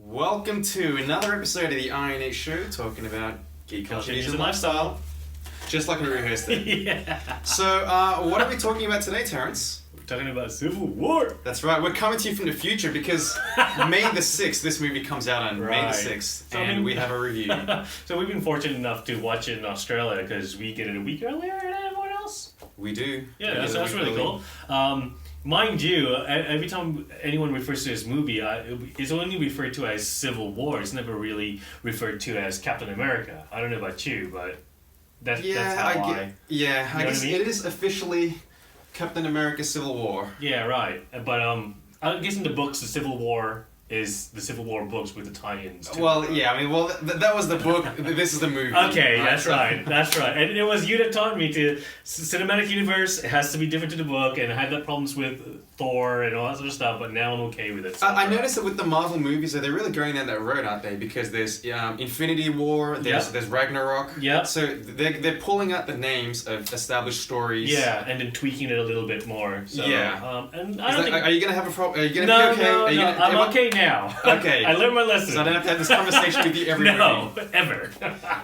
Welcome to another episode of the INH show, talking about geek culture, news and lifestyle. Just like we rehearsed it. Yeah. So, what are we talking about today, Terrence? We're talking about Civil War. That's right, we're coming to you from the future because May the 6th, this movie comes out on May the 6th, and we have a review. So we've been fortunate enough to watch it in Australia because we get it a week earlier than everyone else. We do. Yeah, that's really cool. Mind you, every time anyone refers to this movie, it's only referred to as Civil War. It's never really referred to as Captain America. I don't know about you, but that's how I guess it is officially Captain America Civil War. Yeah, right. But I guess in the books, the Civil War is the Civil War books with the tie-ins. That was the book. This is the movie. Okay, that's right. That's right. And it was you that taught me to cinematic universe. It has to be different to the book, and I had that problems with Thor and all that sort of stuff. But now I'm okay with it. So I noticed that with the Marvel movies, they're really going down that road, aren't they? Because there's Infinity War, there's Ragnarok. Yeah. So they're pulling out the names of established stories. Yeah, and then tweaking it a little bit more. So, yeah. And I don't think. Are you gonna have a problem? Are you gonna be okay? No, I'm okay now. Okay. I learned my lesson. So I don't have to have this conversation with you every movie. Ever.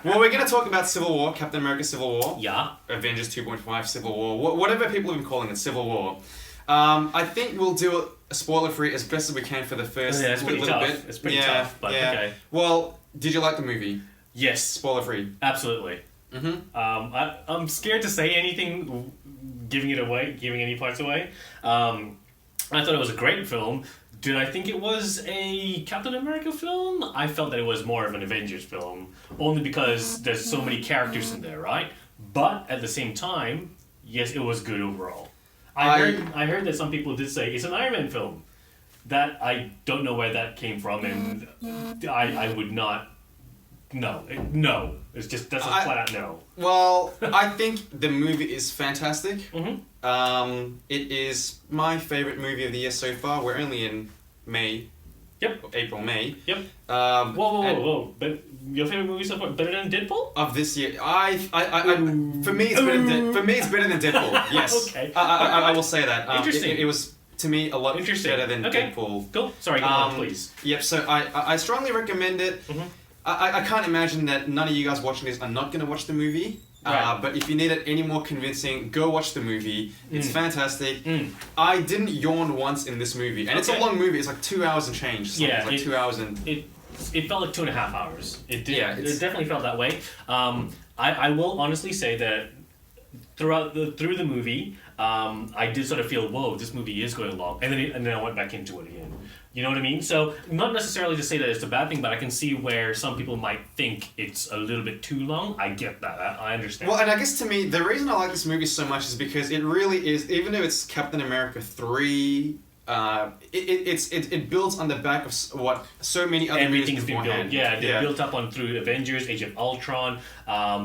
Well, we're going to talk about Civil War, Captain America Civil War. Yeah. Avengers 2.5 Civil War, whatever people have been calling it, Civil War. I think we'll do a spoiler-free as best as we can for the first little bit. It's pretty tough, but okay. Well, did you like the movie? Yes. Spoiler-free. Absolutely. Mm-hmm. I'm scared to say anything, giving any parts away. I thought it was a great film. Did I think it was a Captain America film? I felt that it was more of an Avengers film, only because there's so many characters in there, right? But at the same time, yes, it was good overall. I heard that some people did say it's an Iron Man film. That I don't know where that came from, and I would not. No. That's a flat out no. Well, I think the movie is fantastic. Mm-hmm. It is my favorite movie of the year so far. We're only in May. Yep. April, May. Yep. Whoa. But your favorite movie so far better than Deadpool? Of this year, for me it's better than Deadpool. Yes. Okay. I will say that. Interesting. It was to me a lot better than Deadpool. Cool. Sorry, go on, please. Yep. So I strongly recommend it. Mm-hmm. I can't imagine that none of you guys watching this are not going to watch the movie. Right. But if you need it any more convincing, go watch the movie. It's fantastic. Mm. I didn't yawn once in this movie. And it's a long movie. It's like 2 hours and change. Yeah. It's like 2 hours and... It felt like 2.5 hours. It did. Yeah, it definitely felt that way. I will honestly say that through the movie, I did sort of feel, whoa, this movie is going long. And then I went back into it again. You know what I mean? So, not necessarily to say that it's a bad thing, but I can see where some people might think it's a little bit too long. I get that. I understand. Well, and I guess to me, the reason I like this movie so much is because it really is, even though it's Captain America 3, it builds on the back of what so many other movies beforehand. They built up on through Avengers, Age of Ultron,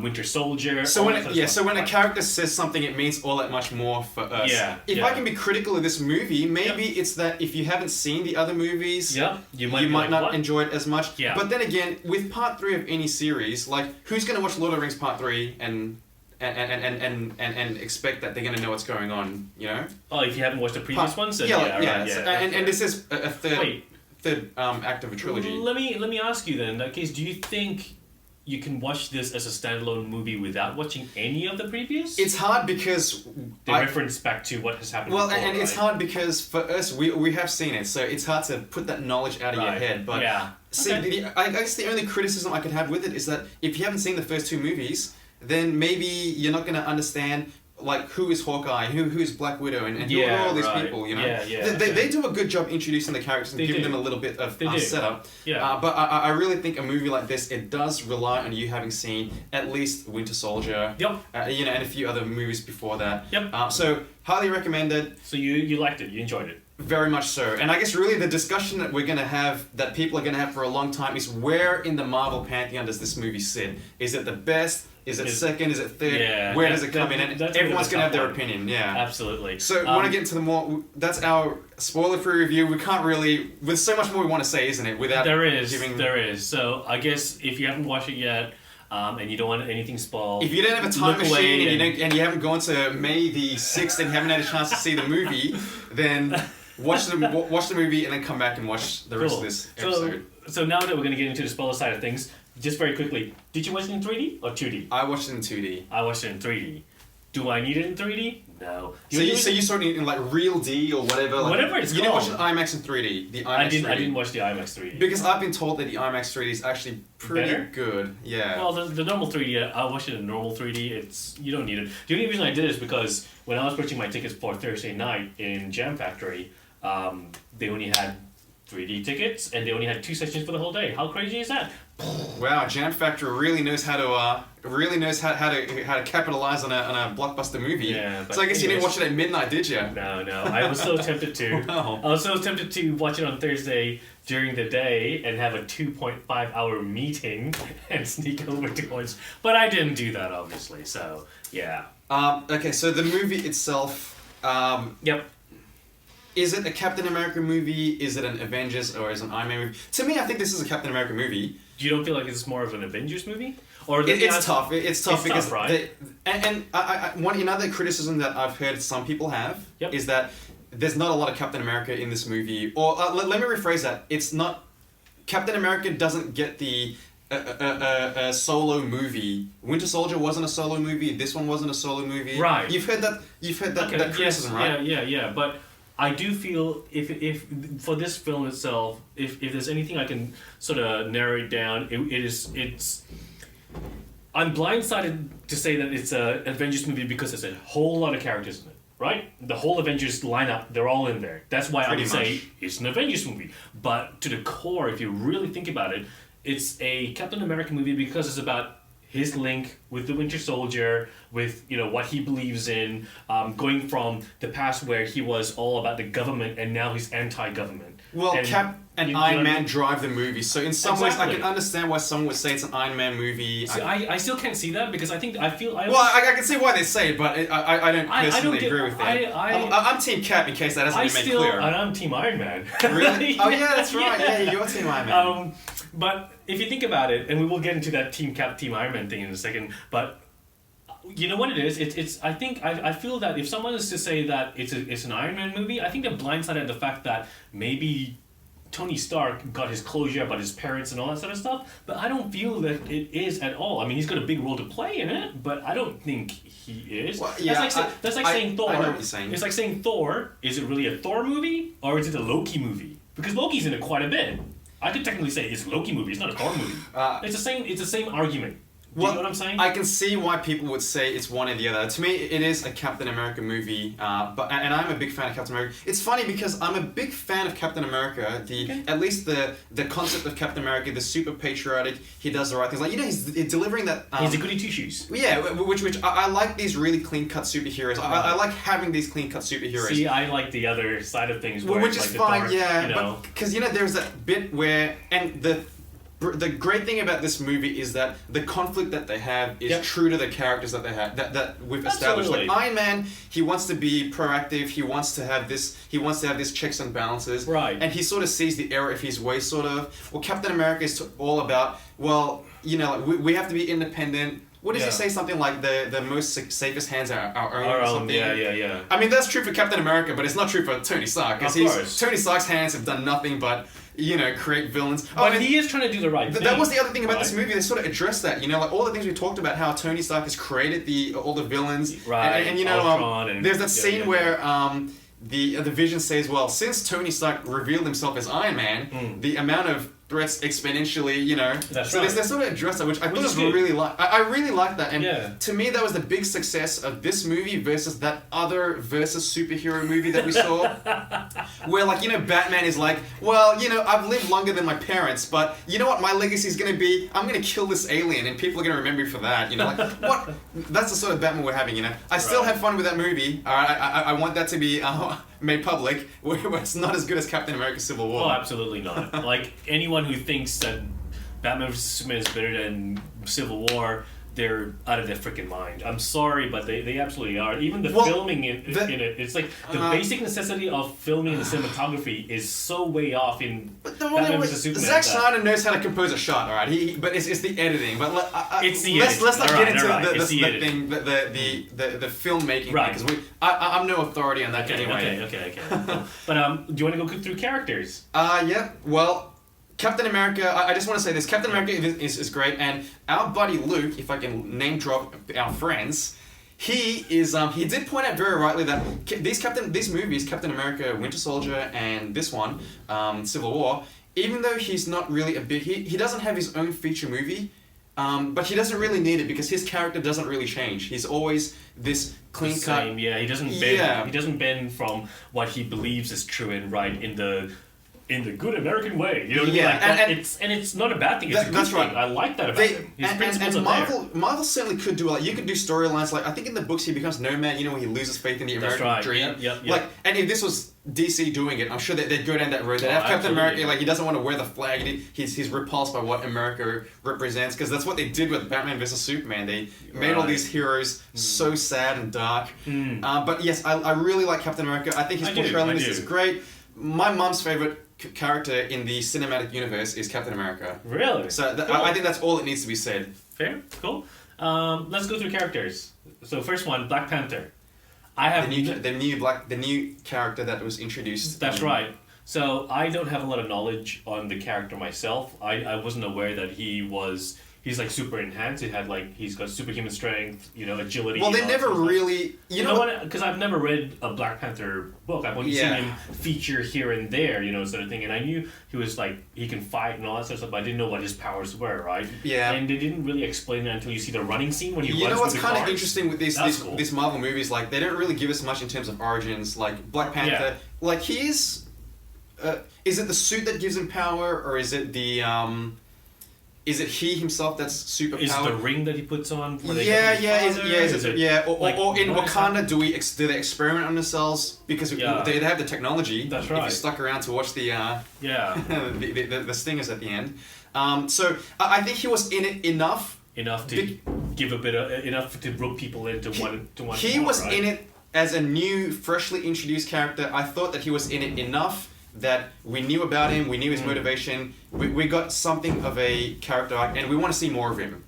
Winter Soldier. So when a character says something, it means all that much more for us. If I can be critical of this movie, maybe it's that if you haven't seen the other movies, you might not enjoy it as much. Yeah. But then again, with part 3 of any series, like who's going to watch Lord of the Rings Part 3 and expect that they're going to know what's going on, you know? Oh, if you haven't watched the previous ones, then And this is a third act of a trilogy. Let me ask you then. In that case, do you think you can watch this as a standalone movie without watching any of the previous? It's hard because they reference back to what has happened. Well, before, and it's hard because for us, we have seen it, so it's hard to put that knowledge out of your head. But I guess the only criticism I could have with it is that if you haven't seen the first 2 movies, then maybe you're not going to understand like who is Hawkeye, who is Black Widow, and who are all these people, you know? They do a good job introducing the characters and giving them a little bit of setup. Yeah. But I really think a movie like this, it does rely on you having seen at least Winter Soldier. Yep. And a few other movies before that. Yep. So highly recommended. So you liked it, you enjoyed it. Very much so. And I guess really the discussion that we're going to have, that people are going to have for a long time, is where in the Marvel pantheon does this movie sit? Is it the best? Is it second? Is it third? Yeah, where does it come in? And everyone's going to have their opinion, Absolutely. So, want to get into the more... That's our spoiler-free review. We can't really... There's so much more we want to say, isn't it? Without There is. giving... So, I guess if you haven't watched it yet, and you don't want anything spoiled... If you don't have a time machine and you haven't gone to May the 6th and you haven't had a chance to see the movie, then... watch the movie, and then come back and watch the rest of this episode. So now that we're going to get into the spoiler side of things, just very quickly, did you watch it in 3D or 2D? I watched it in 2D. I watched it in 3D. Do I need it in 3D? No. So you saw it in like Real D or whatever? Like, whatever it's called. You didn't watch it IMAX in 3D? The IMAX I 3D. didn't watch the IMAX 3D. Because I've been told that the IMAX 3D is actually pretty better? good. Yeah. Well, the normal 3D, I watched it in normal 3D. You don't need it. The only reason I did it is because when I was purchasing my tickets for Thursday night in Jam Factory, they only had 3D tickets and they only had 2 sessions for the whole day. How crazy is that? Wow, Jam Factory really knows how to capitalize on a blockbuster movie. Yeah, so I guess you didn't watch it at midnight, did you? No. I was so tempted to. Wow. I was so tempted to watch it on Thursday during the day and have a 2.5-hour meeting and sneak over to watch. But I didn't do that, obviously. So yeah. Okay, so the movie itself. Yep. Is it a Captain America movie? Is it an Avengers or is it an Iron Man movie? To me, I think this is a Captain America movie. You don't feel like it's more of an Avengers movie? Or it's tough. It's tough because right? Another criticism that I've heard some people have is that there's not a lot of Captain America in this movie. Or let me rephrase that. It's not Captain America doesn't get the a solo movie. Winter Soldier wasn't a solo movie. This one wasn't a solo movie. Right. You've heard that criticism, right? Yeah. But I do feel if for this film itself, if there's anything I can sort of narrow it down, it's. I'm blindsided to say that it's a Avengers movie because there's a whole lot of characters in it, right? The whole Avengers lineup, they're all in there. That's why I would say it's an Avengers movie. But to the core, if you really think about it, it's a Captain America movie because it's about his link with the Winter Soldier, with what he believes in, going from the past where he was all about the government and now he's anti-government. Well, Cap and Iron Man drive the movie, so in some ways I can understand why someone would say it's an Iron Man movie. See, I still can't see that because I can see why they say it, but I don't personally agree with that. I'm Team Cap in case that hasn't been made clear. And I'm Team Iron Man. Really? Oh yeah, that's right. Yeah, you're Team Iron Man. But if you think about it, and we will get into that Team Cap, Team Iron Man thing in a second, but you know what it is? I feel that if someone is to say that it's an Iron Man movie, I think they're blindsided at the fact that maybe Tony Stark got his closure about his parents and all that sort of stuff, but I don't feel that it is at all. I mean, he's got a big role to play in it, but I don't think he is. Well, yeah, that's like saying Thor. I know what you're saying. It's like saying Thor, is it really a Thor movie or is it a Loki movie? Because Loki's in it quite a bit. I could technically say it's a Loki movie, it's not a Thor movie. It's the same argument. Do you know what I'm saying? I can see why people would say it's one or the other. To me, it is a Captain America movie, and I'm a big fan of Captain America. It's funny because I'm a big fan of Captain America. At least the concept of Captain America, the super patriotic, he does the right things. Like he's delivering that. He's a goody two shoes. Yeah, which I like these really clean cut superheroes. I like having these clean cut superheroes. See, I like the other side of things, which is fine. Dark, but because there's that bit where the great thing about this movie is that the conflict that they have is true to the characters that they have that we've established. Absolutely. Like Iron Man, he wants to be proactive. He wants to have this checks and balances. Right. And he sort of sees the error of his way. Sort of. Well, Captain America is all about we have to be independent. What does he say? Something like the most safest hands are our own. Or something. Yeah. I mean that's true for Captain America, but it's not true for Tony Stark because Tony Stark's hands have done nothing but create villains. But he is trying to do the right thing. That was the other thing about this movie. They sort of addressed that. Like all the things we talked about, how Tony Stark has created all the villains. Right. And there's that scene where the Vision says, well, since Tony Stark revealed himself as Iron Man, the amount of threats exponentially, That's so right. they sort of addressed that, which I thought was really I really liked that, and to me that was the big success of this movie versus that other versus superhero movie that we saw, where Batman is like, well, I've lived longer than my parents, but you know what my legacy is going to be? I'm going to kill this alien, and people are going to remember me for that. What? That's the sort of Batman we're having. I still have fun with that movie. All right, I want that to be made public, where it's not as good as Captain America: Civil War. Oh, absolutely not. Like anyone who thinks that Batman vs Superman is better than Civil War, they're out of their freaking mind. I'm sorry, but they absolutely are. Even the filming in it, it's like the basic necessity of filming and the cinematography is so way off in Batman vs Superman. Zack Snyder knows how to compose a shot, all right. But it's the editing. But let's not get into the filmmaking, right? Because I'm no authority on that anyway. Okay. Cool. But do you want to go through characters? Yeah. Well, Captain America, I just want to say this. Captain America is great, and our buddy Luke, if I can name drop our friends, he did point out very rightly that these movies, Captain America, Winter Soldier, and this one, Civil War, even though he's not really he doesn't have his own feature movie, but he doesn't really need it because his character doesn't really change. He's always this clean cut. Yeah, he doesn't bend. Yeah. He doesn't bend from what he believes is true and right in the good American way, you know what I mean? Like, and it's not a bad thing. It's a good thing. I like that about him. His principles are there. Marvel certainly could do you could do storylines like I think in the books he becomes Nomad. You know, when he loses faith in the American dream. Yep. Like, and if this was DC doing it, I'm sure they'd go down that road. They'd have Captain America. Like, he doesn't want to wear the flag. He's repulsed by what America represents because that's what they did with Batman vs Superman. They made all these heroes so sad and dark. But yes, I really like Captain America. I think his portrayal in this is great. My mom's favorite character in the cinematic universe is Captain America. Really? So cool. I think that's all that needs to be said. Fair, cool. Let's go through characters. So first one, Black Panther. I have the new character that was introduced. That's right. So I don't have a lot of knowledge on the character myself. I wasn't aware that he's like super enhanced. He's got superhuman strength, agility. Well, they never really, you know what? Because I've never read a Black Panther book. I've only seen him feature here and there, sort of thing. And I knew he was he can fight and all that sort of stuff, but I didn't know what his powers were, right? Yeah. And they didn't really explain it until you see the running scene when he runs. You know what's kind of interesting with these Marvel movies? Like, they don't really give us much in terms of origins. Like Black Panther, like he is. Is it the suit that gives him power, or is it the Is it he himself that's superpowered? Is the ring that he puts on? Or in Wakanda, do they experiment on themselves because they have the technology? That's right. If you stuck around to watch the the stingers at the end, so I think he was in it enough to give a bit of enough to rope people into one. He was in it as a new, freshly introduced character. I thought that he was in it enough that we knew about him, we knew his motivation, we got something of a character arc, and we want to see more of him.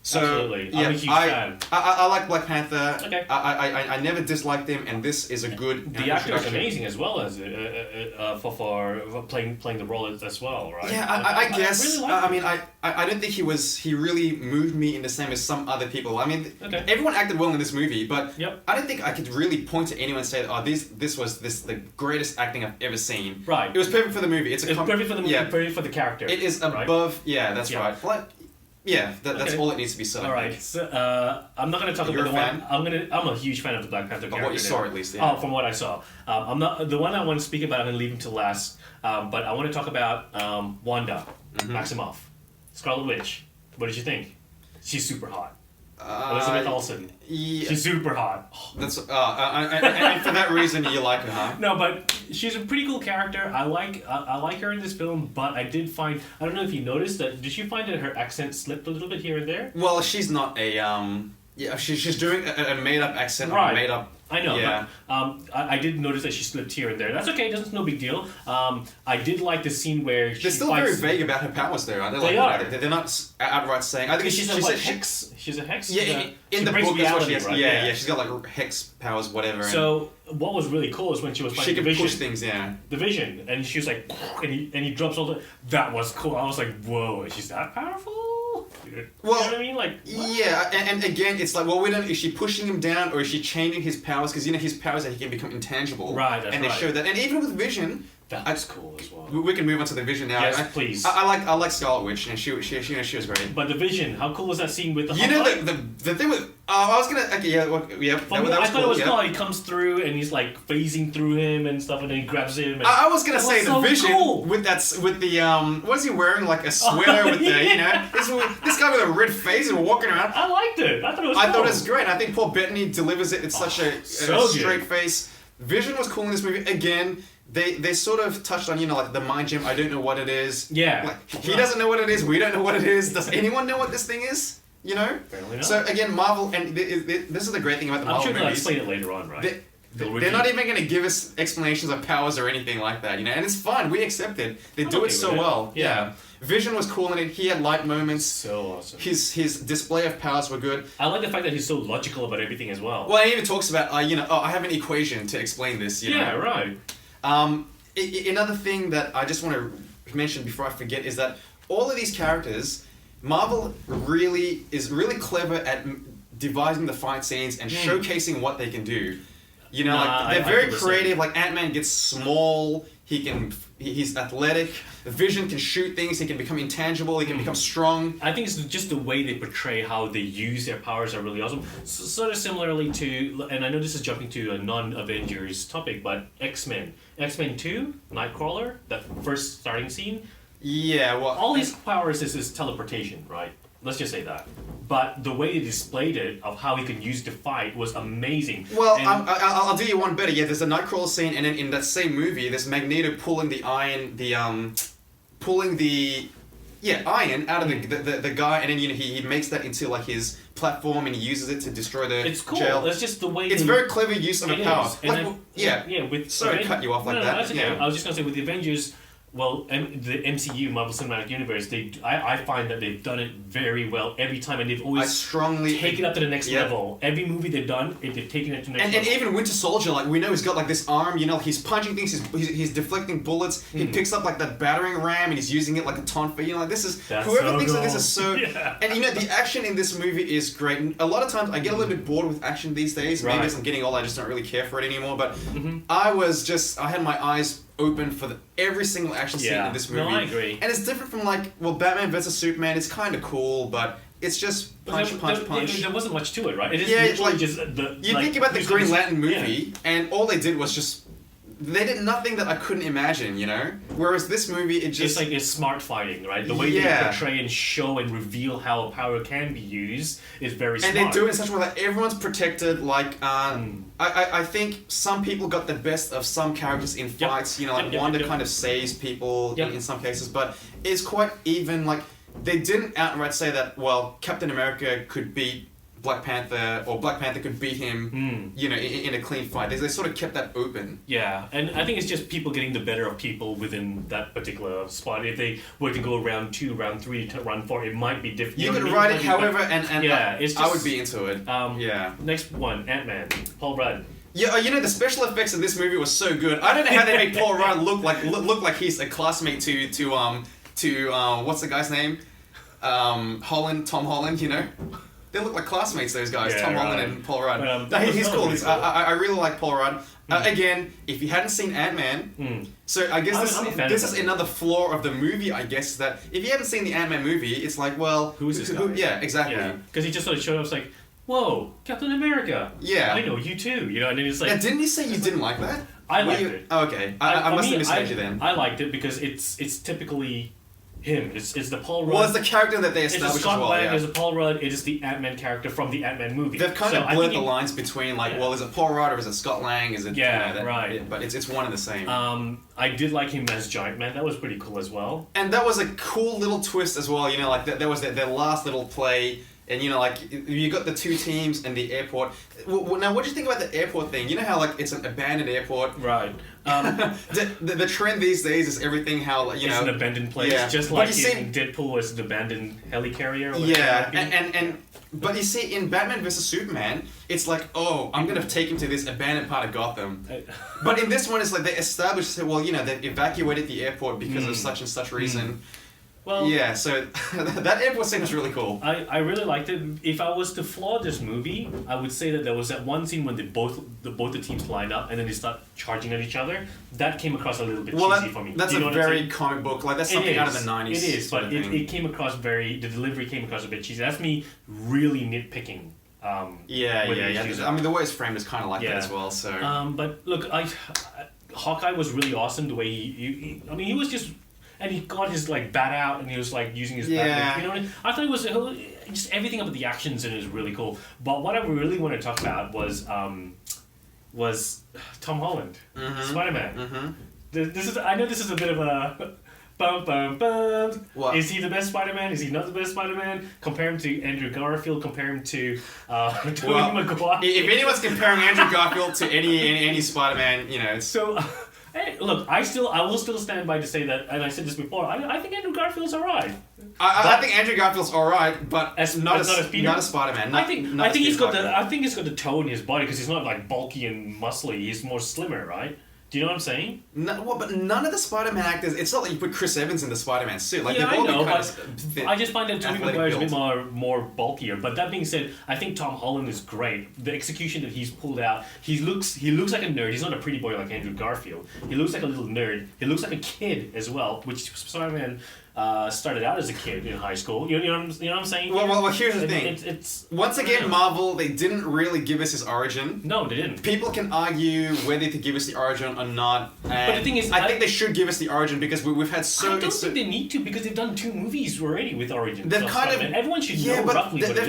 So, absolutely. I'm a huge fan. I like Black Panther. Okay. I never disliked him, and this is a good. The actor is amazing as well as for playing the role as well, right? Yeah, I guess. I really like him. I don't think he really moved me in the same as some other people. I mean, everyone acted well in this movie, but I don't think I could really point to anyone and say, "Oh, this was the greatest acting I've ever seen." Right. It was perfect for the movie. It's perfect for the movie. Perfect for the character. It is above. Right? Yeah, that's right. Like, yeah, that's all it needs to be said. All right, so I'm not going to talk about the one. I'm a huge fan of the Black Panther character. What you saw, at least. Yeah. Oh, from what I saw, I'm not the one I want to speak about. I'm going to leave him to last. But I want to talk about Wanda Maximoff, Scarlet Witch. What did you think? She's super hot. Elizabeth Olsen. Yeah. She's super hot. That's and for that reason you like her, huh? No, but she's a pretty cool character. I like her in this film, but I don't know if you noticed that. Did you find that her accent slipped a little bit here and there? Well, she's not a she's doing a made up accent, right? Made up. I know, but I did notice that she slipped here and there. That's okay, it's no big deal. I did like the scene where they're still very vague about her powers there, aren't they? They are. They're not outright saying. I think she's a hex. She's a hex? Yeah, in the book that's what she has. Right? Yeah, she's got like hex powers, whatever. So what was really cool is when she was fighting the Vision. She can push things, the Vision, and she was like, and he drops all the. That was cool. I was like, whoa, she's that powerful? Well, you know what I mean? Like, what? Yeah, and again, it's like, well, we don't. Is she pushing him down, or is she changing his powers? Because his powers that he can become intangible. Right, that's and they show that, and even with Vision, that's cool as well. We can move on to the Vision now. Yes, please. I like Scarlet Witch, and she was great. But the Vision, how cool was that scene with the? The thing with I was gonna I thought it was cool. He comes through and he's like phasing through him and stuff, and then he grabs him. And I was gonna say the Vision with the what is he wearing, like a sweater with the this guy with a red face and walking around. I liked it. I thought it was. I thought it was great. I think Paul Bettany delivers it. It's such a straight face. Vision was cool in this movie again. They sort of touched on, like the mind gem. I don't know what it is. Yeah. Like, he doesn't know what it is. We don't know what it is. Does anyone know what this thing is? You know? Apparently not. So again, Marvel, and this is the great thing about the Marvel movies. I'm movies. sure they'll explain it later on, right? They're not even going to give us explanations of powers or anything like that, you know? And it's fine, we accept it. They do it so well. Yeah. Vision was cool in it, he had light moments. So awesome. His display of powers were good. I like the fact that he's so logical about everything as well. Well, he even talks about, I have an equation to explain this, you know? Yeah, right. Another thing that I just want to mention before I forget is that all of these characters, Marvel is really clever at devising the fight scenes and showcasing what they can do. You know, they're very creative. Like Ant-Man gets small. He's athletic. Vision can shoot things. He can become intangible. He can become strong. I think it's just the way they portray how they use their powers are really awesome. Sort of similarly to, and I know this is jumping to a non-Avengers topic, but X-Men 2, Nightcrawler, that first starting scene. Yeah, well, all his powers is teleportation, right? Let's just say that. But the way they displayed it of how he could use to fight was amazing. Well, I'll do you one better. Yeah, there's a Nightcrawler scene, and then in that same movie, there's Magneto pulling the iron out of the guy, and then he makes that into like his platform, and he uses it to destroy the It's cool. jail. It's just the way. It's very clever use of a power. Sorry to cut you off like that. That's okay. I was just gonna say with the Avengers. Well, the MCU, Marvel Cinematic Universe, I find that they've done it very well every time, and they've always taken it up to the next level. Every movie they've done, they've taken it to the next level. And even Winter Soldier, like we know he's got like this arm, you know, he's punching things, he's deflecting bullets, he picks up like that battering ram and he's using it like a taunt for, you know, like this is, whoever thinks that this is so, and you know, the action in this movie is great. And a lot of times I get a little bit bored with action these days, maybe as I'm getting old I just don't really care for it anymore, but I had my eyes open for every single action scene in this movie. No, I agree. And it's different from like, well, Batman vs Superman is kind of cool, but it's just punch. There wasn't much to it, right? It is literally just think about the Green Lantern movie, and all they did was just they did nothing that I couldn't imagine, you know? Whereas this movie, it's smart fighting, right? The way they portray and show and reveal how a power can be used is very smart. And they do it in such a way that everyone's protected, like, I think some people got the best of some characters in fights, you know, like Wanda kind of saves people in some cases, but it's quite even, like, they didn't outright say that, well, Captain America could beat Black Panther, or Black Panther could beat him, you know, in a clean fight. They sort of kept that open. Yeah, and I think it's just people getting the better of people within that particular spot. If they were to go round 2, round 3, to round 4, it might be different. You could write it however, and I would be into it. Next one, Ant-Man, Paul Rudd. Yeah, you know, the special effects in this movie was so good. I don't know how they make Paul Rudd look like he's a classmate to what's the guy's name? Tom Holland, you know? They look like classmates, those guys, Tom Holland and Paul Rudd. He's cool. I really like Paul Rudd. Again, if you hadn't seen Ant-Man, so I guess this is another flaw of the movie, I guess, that if you haven't seen the Ant-Man movie, it's like, well... Who is this guy? Yeah, exactly. Because he just sort of showed up, it's like, whoa, Captain America. Yeah. I know you too, you know, and then it's like... Now, didn't you say you didn't like that? I liked it. Oh, okay. I must have misheard you then. I liked it because it's typically... him. It's the Paul Rudd. Well, it's the character that they established as well. Scott Lang, it's the Paul Rudd. It is the Ant-Man character from the Ant-Man movie. They've kind of blurred the lines between, like, well, is it Paul Rudd or is it Scott Lang? Is it right? But it's one and the same. I did like him as Giant Man. That was pretty cool as well. And that was a cool little twist as well. You know, like there was their last little play. And, you know, like, you got the two teams and the airport. Now, what do you think about the airport thing? You know how, like, it's an abandoned airport? Right. The trend these days is everything how, like, you know... It's an abandoned place, just like in Deadpool was an abandoned helicarrier. Or whatever but you see, in Batman vs Superman, it's like, oh, I'm going to take him to this abandoned part of Gotham. But in this one, it's like they established, well, you know, they've evacuated the airport because of such and such reason. Well, yeah, so that airport scene was really cool. I really liked it. If I was to flaw this movie, I would say that there was that one scene when both the teams line up and then they start charging at each other. That came across a little bit cheesy for me. That's a very comic book, like that's something out of the 90s. It is, but it came across the delivery came across a bit cheesy. That's me really nitpicking. I mean, the way it's framed is kind of like that as well. So. But look, Hawkeye was really awesome. The way he he was just. And he got his like bat out, and he was like using his bat. You know what I mean? I thought it was just everything about the actions in it is really cool. But what I really want to talk about was Tom Holland, Spider-Man. I know this is a bit of Bum, bum, bum. What? Is he the best Spider-Man? Is he not the best Spider-Man? Compare him to Andrew Garfield. Compare him to Tobey Maguire. If anyone's comparing Andrew Garfield to any Spider-Man, you know, it's... So, hey, look, I will still stand by to say that, and I said this before. I think Andrew Garfield's alright. I think Andrew Garfield's alright, but not as Peter? Not as Spider-Man. I think he's got the toe in his body because he's not like bulky and muscly. He's more slimmer, right? Do you know what I'm saying? No, well, but none of the Spider-Man actors. It's not like you put Chris Evans in the Spider-Man suit. Like, yeah, they've I all know, been kind but of fit, I just find that Tobey Maguire is a bit build. more bulkier. But that being said, I think Tom Holland is great. The execution that he's pulled out, he looks like a nerd. He's not a pretty boy like Andrew Garfield. He looks like a little nerd. He looks like a kid as well, which Spider-Man started out as a kid in high school. You know what I'm saying? Well, here's the thing. It's once again, Marvel, they didn't really give us his origin. No, they didn't. People can argue whether to give us the origin or not. And but the thing is, I think they should give us the origin because we've had so... I don't think they need to because they've done 2 movies already with origins. They've kind of... Everyone should know roughly what it is,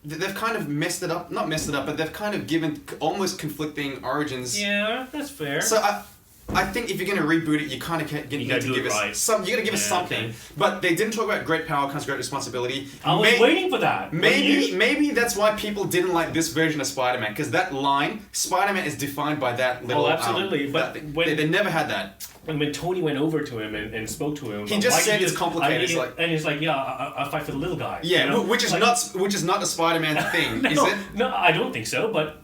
They've kind of messed it up. Not messed it up, but they've kind of given almost conflicting origins. Yeah, that's fair. So I think if you're going to reboot it, you kind of need to give us some. You got to give us something. Okay. But they didn't talk about great power comes great responsibility. I was waiting for that. Maybe that's why people didn't like this version of Spider-Man because that line, Spider-Man is defined by that little. Oh, absolutely. But they never had that. And when Tony went over to him and spoke to him, he just said it's complicated. And he's like, yeah, I'll fight for the little guy. Yeah, you know? which is not a Spider-Man thing, is it? No, I don't think so. But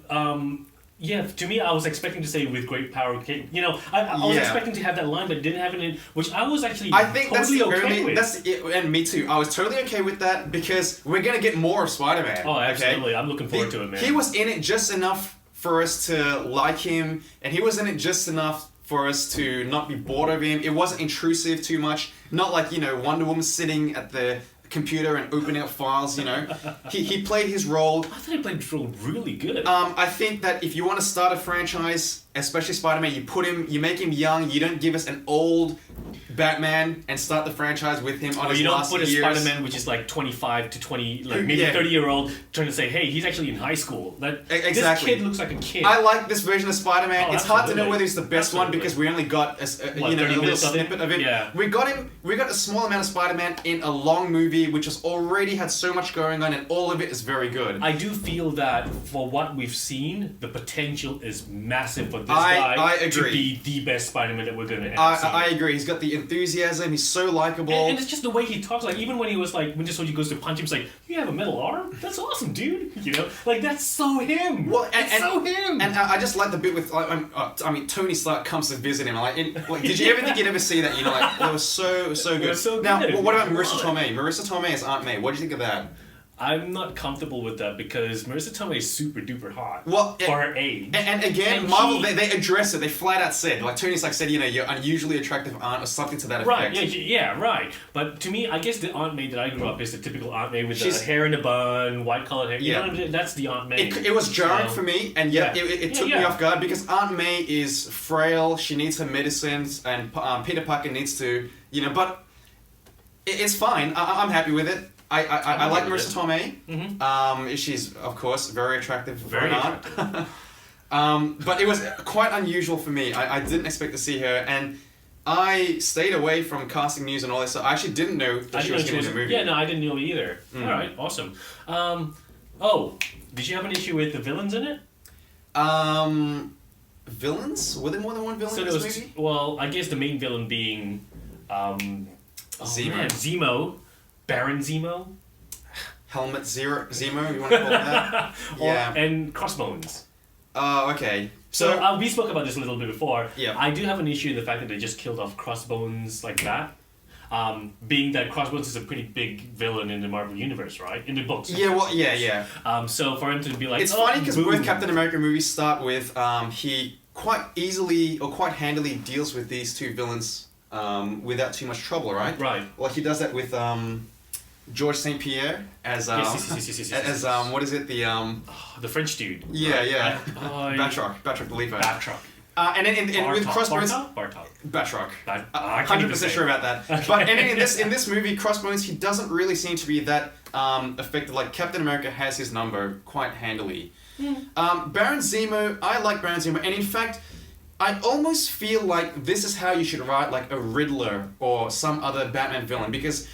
yeah, to me, I was expecting to say with great power, you know, I was expecting to have that line, but it didn't have it in, which I was actually totally okay with. That's it, and me too. I was totally okay with that because we're gonna get more of Spider-Man. Oh, absolutely! Okay? I'm looking forward to it, man. He was in it just enough for us to like him, and he was in it just enough for us to not be bored of him. It wasn't intrusive too much. Not like, you know, Wonder Woman sitting at the computer and opening up files, you know. He played his role. I thought he played his role really good. I think that if you want to start a franchise, especially Spider-Man, you make him young, you don't give us an old Batman and start the franchise with him on his last years. You don't put a Spider-Man which is like 25 to 20, like maybe 30-year-old trying to say, hey, he's actually in high school. Exactly. This kid looks like a kid. I like this version of Spider-Man. It's hard to know whether he's the best one because we only got a little snippet of it. Yeah. We got a small amount of Spider-Man in a long movie which has already had so much going on and all of it is very good. I do feel that for what we've seen, the potential is massive for this guy to be the best Spider-Man that we're going to ever see. I agree. He's got the enthusiasm. He's so likable. And it's just the way he talks. Like, even when he was like, when Soldier goes to punch him, he's like, you have a metal arm? That's awesome, dude. You know? Like, that's so him. Well, it's so him. And I just like the bit with, Tony Stark comes to visit him. Did you ever think you'd ever see that? You know, like, that was so good. It was so good. Now, what about Marissa Tomei? Marissa Tomei as Aunt May. What do you think of that? I'm not comfortable with that because Marissa Tomei is super duper hot for her age. And again, Marvel, they address it. They flat out said, like Tony Stark said, you know, you're unusually attractive aunt or something to that effect. Right, yeah, right. But to me, I guess the Aunt May that I grew up is the typical Aunt May with the hair in a bun, white colored hair. You know what I mean? That's the Aunt May. It was jarring for me, and it took me off guard because Aunt May is frail. She needs her medicines, and Peter Parker needs to, you know, but it's fine. I'm happy with it. I like Marissa Tomei. Mm-hmm. She's, of course, very attractive for an aunt. But it was quite unusual for me. I didn't expect to see her, and I stayed away from casting news and all this. So I actually didn't know that she was going to be in the movie. Yeah, no, I didn't know either. All right, awesome. Did you have an issue with the villains in it? Villains? Were there more than one villain in this movie? Well, I guess the main villain being Zemo. Baron Zemo? Helmet Zemo, you want to call it that? Yeah. And Crossbones. Oh, okay. So we spoke about this a little bit before. Yeah. I do have an issue with the fact that they just killed off Crossbones like that. Being that Crossbones is a pretty big villain in the Marvel Universe, right? In the books. Yeah, well, yeah. So for him to be like... It's funny because both Captain America movies start with he quite easily or quite handily deals with these two villains without too much trouble, right? Right. Like he does that with... George St. Pierre as yes. What is it, the French dude. Yeah. Batroc the lead. Batroc. And then with Crossbones, Batroc. 100% sure about that. But in this movie, Crossbones, he doesn't really seem to be that effective. Like Captain America has his number quite handily. Baron Zemo, I like Baron Zemo, and in fact, I almost feel like this is how you should write like a Riddler or some other Batman villain, because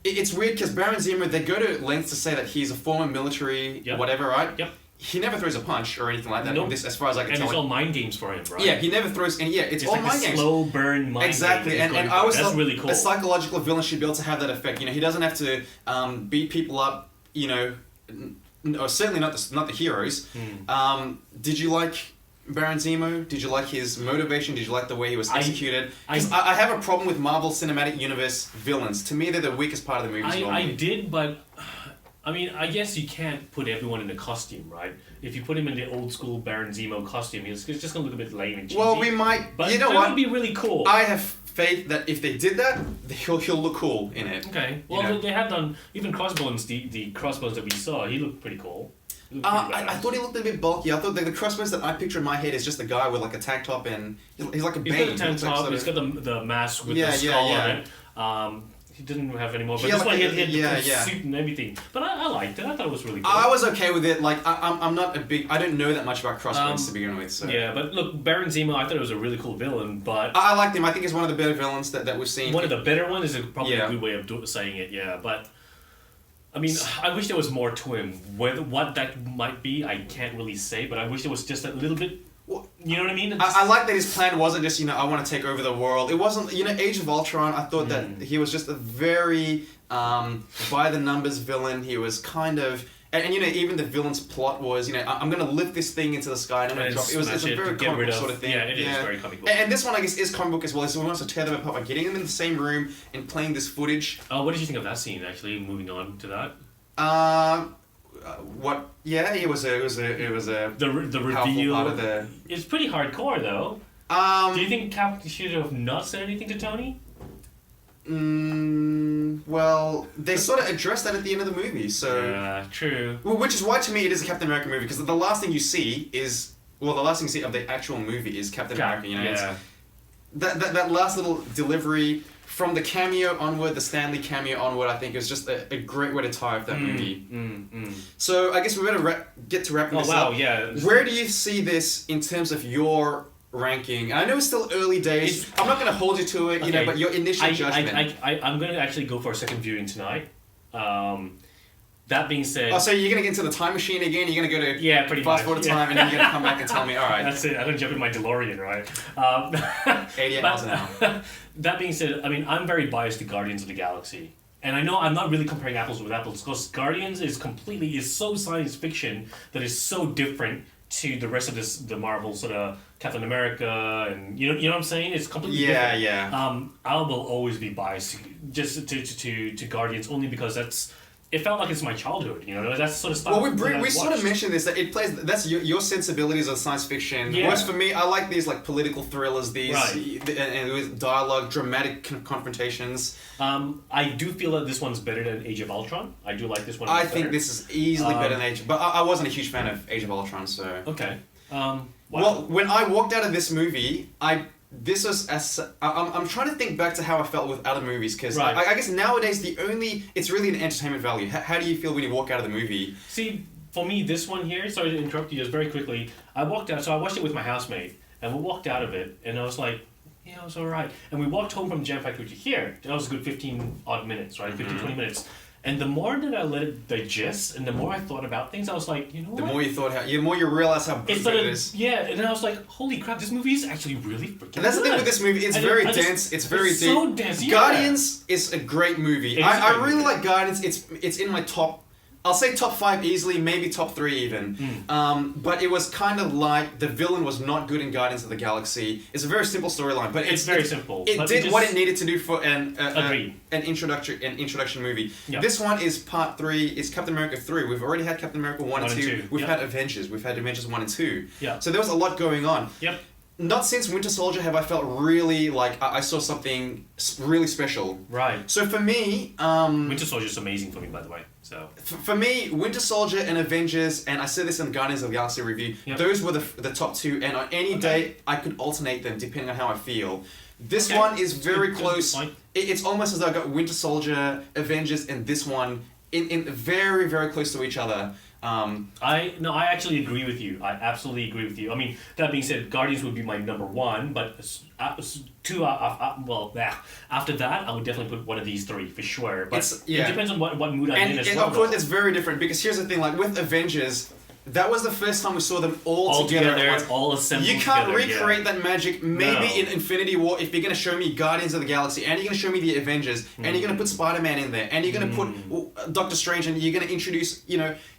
it's weird because Baron Zemo, they go to lengths to say that he's a former military whatever, right? Yep. He never throws a punch or anything like that. Nope. This, as far as I can tell. And it's all mind games for him, right? Yeah, he never throws any. Yeah, it's all like mind games. Slow burn mind exactly, games. And I was that's really cool. A psychological villain should be able to have that effect. You know, he doesn't have to beat people up. You know, or certainly not the heroes. Did you like Baron Zemo? Did you like his motivation? Did you like the way he was executed? I have a problem with Marvel Cinematic Universe villains. To me, they're the weakest part of the movies. I did, but I mean, I guess you can't put everyone in a costume, right? If you put him in the old school Baron Zemo costume, it's just gonna look a bit lame and cheesy. Well, we might. But you know that what? would be really cool. I have faith that if they did that, he'll look cool in it. Okay. Well, they have done even Crossbones. The Crossbones that we saw, he looked pretty cool. I thought he looked a bit bulky. I thought the Crossbones that I picture in my head is just a guy with like a tank top and he's like a Bane. He's got a tank top. He's got the mask with the skull on it. He didn't have any more, but this one he had the suit and everything. But I liked it. I thought it was really cool. I was okay with it. Like I'm not a big. I don't know that much about Crossbones to begin with. So. Yeah, but look, Baron Zemo, I thought it was a really cool villain. But I liked him. I think he's one of the better villains that we've seen. One of the better ones is probably a good way of saying it. Yeah, but. I mean, I wish there was more to him. What that might be, I can't really say, but I wish there was just a little bit. You know what I mean? I like that his plan wasn't just, I want to take over the world. It wasn't, Age of Ultron, I thought that he was just a very by-the-numbers villain. He was kind of... And even the villain's plot was, I'm going to lift this thing into the sky and I'm going to drop it. It's a very comic book sort of thing. Yeah, it is very comic book. And this one, I guess, is comic book as well. So we want to tear them apart by getting them in the same room and playing this footage. What did you think of that scene, actually, moving on to that? What? Yeah, it was a the reveal part of the. It's pretty hardcore though. Do you think Cap should have not said anything to Tony? Well, they sort of addressed that at the end of the movie, so... Yeah, true. Well, which is why, to me, it is a Captain America movie, because the last thing you see is... Well, the last thing you see of the actual movie is Captain America, Yeah. That last little delivery, from the cameo onward, the Stanley cameo onward, I think is just a great way to tie up that movie. So, I guess we better get to wrapping this up. Yeah. Where do you see this in terms of your... ranking? I know it's still early days. I'm not going to hold you to it, but your initial judgment. I'm going to actually go for a second viewing tonight. That being said... Oh, so you're going to get into the time machine again? You're going to go to pretty fast forward time and then you're going to come back and tell me, all right. That's it. I'm going to jump in my DeLorean, right? 88 miles an hour. That being said, I mean, I'm very biased to Guardians of the Galaxy. And I know I'm not really comparing apples with apples because Guardians is so science fiction that is so different to the rest of the Marvel sort of Captain America and you know what I'm saying? It's completely different. Yeah. I will always be biased just to Guardians only because it felt like it's my childhood, that's sort of stuff. Well, we sort of mentioned this that it plays. That's your sensibilities of science fiction. Yeah. Whereas for me, I like these like political thrillers, Right. and with dialogue, dramatic confrontations. I do feel that this one's better than Age of Ultron. I do like this one. I think this is easily better than Age, but I wasn't a huge fan of Age of Ultron, so. Okay. Well, when I walked out of this movie, I'm trying to think back to how I felt with other movies because I guess nowadays it's really an entertainment value. How do you feel when you walk out of the movie? See, for me, this one here. Sorry to interrupt you, just very quickly. I walked out, so I watched it with my housemate, and we walked out of it, and I was like, yeah, it was alright. And we walked home from Jam Factory to here. That was a good 15 odd minutes, right? 15-20 minutes. And the more that I let it digest, and the more I thought about things, I was like, you know what? The more you thought, the more you realize how good it is. Yeah, and then I was like, holy crap, this movie is actually really freaking good. And that's the thing with this movie, it's very dense, it's very deep. So dense, yeah. Guardians is a great movie. I really like Guardians, it's in my top... I'll say top 5 easily, maybe top 3 even. But it was kind of like the villain was not good in Guardians of the Galaxy. It's a very simple storyline, but it's very simple. It did what it needed to do for an introduction movie. Yep. This one is part 3. It's Captain America 3. We've already had Captain America 1 and 2. We've had Avengers. We've had Avengers 1 and 2. Yeah. So there was a lot going on. Yep. Not since Winter Soldier have I felt really like I saw something really special. Right. So for me... Winter Soldier is amazing for me, by the way. So for me, Winter Soldier and Avengers, and I said this in the Guardians of the Galaxy review, those were the top 2, and on any day, I could alternate them depending on how I feel. This one is very close. It's almost as though I got Winter Soldier, Avengers, and this one in very, very close to each other. I actually agree with you. I absolutely agree with you. I mean, that being said, Guardians would be my number one, but after that, I would definitely put one of these three for sure. But it depends on what mood I'm in as well. And of course, it's very different because here's the thing: like with Avengers. That was the first time we saw them all together. All assembled. You can't recreate that magic. Maybe in Infinity War, if you're going to show me Guardians of the Galaxy, and you're going to show me the Avengers, and you're going to put Spider-Man in there, and you're going to put Doctor Strange, and you're going to introduce,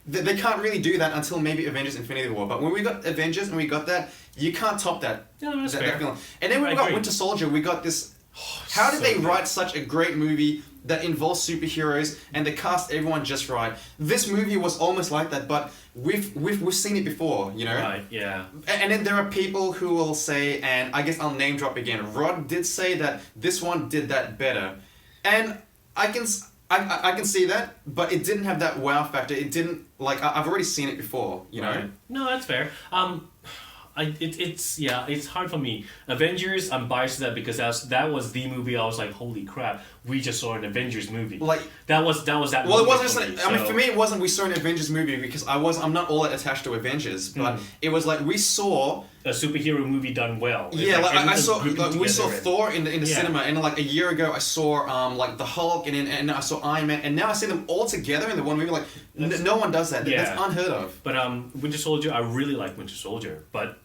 they can't really do that until maybe Avengers Infinity War. But when we got Avengers and we got that, you can't top that. No, that's fair. That feeling. And then when we got Winter Soldier, we got this... How did they write such a great movie that involves superheroes and they cast everyone just right? This movie was almost like that, but we've seen it before, Right, yeah. And then there are people who will say, and I guess I'll name drop again, Rod did say that this one did that better. And I can see that, but it didn't have that wow factor. It didn't, I've already seen it before, Right. No, that's fair. It's hard for me. Avengers, I'm biased to that because that was the movie I was like, holy crap, we just saw an Avengers movie. That was that. Well, it wasn't. For me, it wasn't. We saw an Avengers movie because I'm not all that attached to Avengers, but it was like we saw a superhero movie done well. We saw Thor in the cinema, and a year ago I saw the Hulk, and I saw Iron Man, and now I see them all together in the one movie. No one does that. That's unheard of. But Winter Soldier, I really like Winter Soldier, but.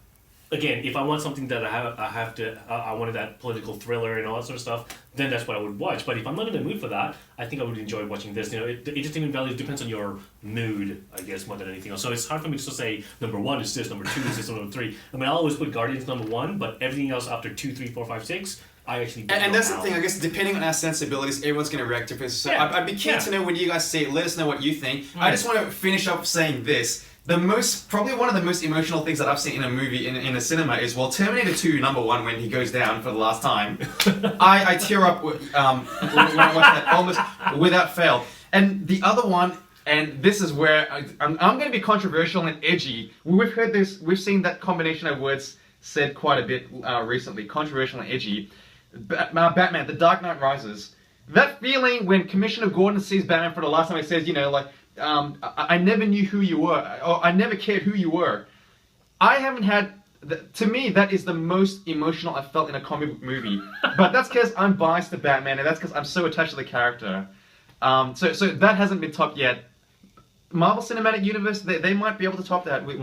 Again, if I want something that I wanted that political thriller and all that sort of stuff, then that's what I would watch. But if I'm not in the mood for that, I think I would enjoy watching this. The entertainment value depends on your mood, I guess, more than anything else. So it's hard for me to say number one is this, number two is this, number three. I mean, I always put Guardians number one, but everything else after 2, 3, 4, 5, 6, I actually don't and that's know the thing, I guess, depending on our sensibilities, everyone's going to react to this. So I'd be keen to know when you guys see it. Let us know what you think. I just want to finish up saying this. Probably one of the most emotional things that I've seen in a movie in a cinema is, Terminator 2 number 1 when he goes down for the last time. I tear up when I watch that almost without fail. And the other one, and this is where I'm going to be controversial and edgy. We've seen that combination of words said quite a bit recently, controversial and edgy. Batman, The Dark Knight Rises. That feeling when Commissioner Gordon sees Batman for the last time, he says, I never knew who you were, or I never cared who you were. I haven't had... To me, that is the most emotional I've felt in a comic book movie. But that's because I'm biased to Batman, and that's because I'm so attached to the character. So that hasn't been topped yet. Marvel Cinematic Universe, they might be able to top that with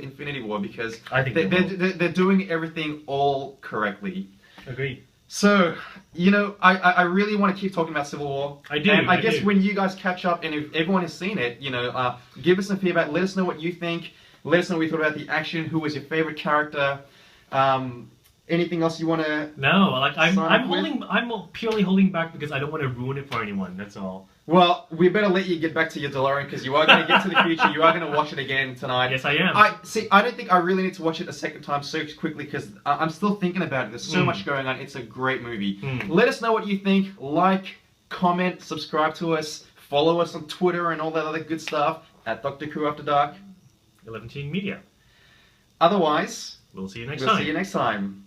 Infinity War, because I think they're doing everything all correctly. Agreed. So, I really want to keep talking about Civil War. I do. And I guess when you guys catch up, and if everyone has seen it, give us some feedback. Let us know what you think. Let us know what you thought about the action. Who was your favorite character? Anything else you want to? No, I'm purely holding back because I don't want to ruin it for anyone. That's all. Well, we better let you get back to your DeLorean because you are going to get to the future. You are going to watch it again tonight. Yes, I am. I don't think I really need to watch it a second time so quickly because I'm still thinking about it. There's so much going on. It's a great movie. Let us know what you think. Like, comment, subscribe to us, follow us on Twitter and all that other good stuff at Dr. Crew After Dark. 11 Teen Media. Otherwise, we'll see you next time.